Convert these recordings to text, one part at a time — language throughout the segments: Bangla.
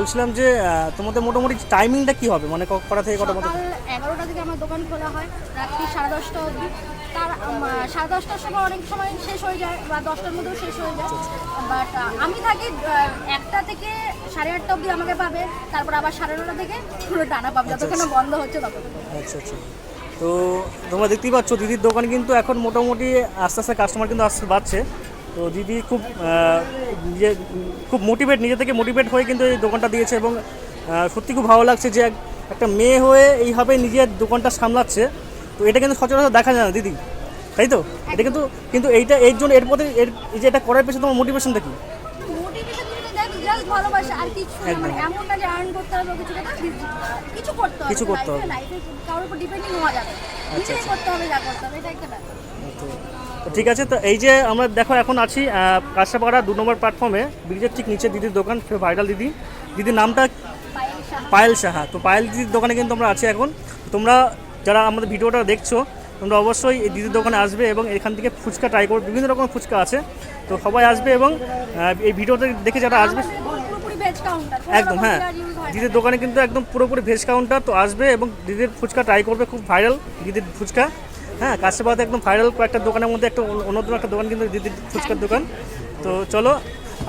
বলছিলাম যে তোমাদের মোটামুটি টাইমিংটা কি হবে, মানে কটা থেকে কটা মতো? সকাল 11টা থেকে আমার দোকান খোলা হয়, রাত্রি 10:30 অবধি। তার 10:30টার সময় অনেক সময় শেষ হয়ে যায় বা 10টার মধ্যেও শেষ হয়ে যায়। বাট আমি থাকি 1টা থেকে 8:30 অবধি আমাকে পাবে, তারপর আবার 9:30 থেকে পুরো টানা পাবে, যতক্ষণ না বন্ধ হচ্ছে ততক্ষণ। আচ্ছা আচ্ছা। তো তোমরা দেখতেই পাচ্ছ দিদির দোকান কিন্তু এখন মোটামুটি আস্তে আস্তে কাস্টমার কিন্তু আসতে পারছে। তো দিদি খুব নিজে থেকে মোটিভেট হয়ে কিন্তু এই দোকানটা দিয়েছে এবং সত্যি খুব ভালো লাগছে যে একটা মেয়ে হয়ে এইভাবে নিজের দোকানটা সামলাচ্ছে। তো এটা কিন্তু সচরাচর দেখা যায় না দিদি, তাই তো? এটা কিন্তু কিন্তু এইটা এর জন্য এই যে এটা করার পেছনে তোমার মোটিভেশনটা কি? মোটিভেশন কিন্তু দেখ জাস্ট ভালোবাসা, আর কিছু না। মানে এমন না যে আর্ন করতে হবে কিছু না, কিছু করতে হবে লাইফে কারোর উপর ডিপেন্ডিং হওয়া যাবে না, নিজেই করতে হবে, যা করতে হবে, এটা একটা ব্যাপার। তো ঠিক আছে, তো এই যে আমরা দেখো এখন আছি কাঁচরাপাড়া 2 নম্বর প্ল্যাটফর্মে, ব্রিজের ঠিক নিচে দিদির দোকান, ভাইরাল দিদির নামটা পায়েল সাহা। তো পায়েল দিদির দোকানে কিন্তু আমরা আছি এখন। তোমরা যারা আমাদের ভিডিওটা দেখছো তোমরা অবশ্যই এই দিদির দোকানে আসবে এবং এখান থেকে ফুচকা ট্রাই করবে, বিভিন্ন রকমের ফুচকা আছে। তো সবাই আসবে এবং এই ভিডিওটা দেখে যারা আসবে একদম, হ্যাঁ, দিদির দোকানে কিন্তু একদম পুরোপুরি ভেজ কাউন্টার। তো আসবে এবং দিদির ফুচকা ট্রাই করবে, খুব ভাইরাল দিদির ফুচকা। হ্যাঁ, কাঁচরাপাড়াতে একদম ভাইরাল কয়েকটা দোকানের মধ্যে একটা অন্যতম একটা দোকান কিন্তু দিদির ফুচকার দোকান। তো চলো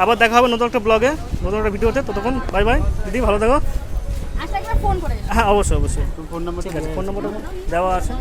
আবার দেখা হবে নতুন একটা ব্লগে, নতুন একটা ভিডিওতে। ততক্ষণ বাই বাই দিদি, ভালো থাকো। ফোন করে হ্যাঁ অবশ্যই অবশ্যই, ফোন নাম্বার ঠিক আছে, ফোন নম্বরটা দেওয়া আছে।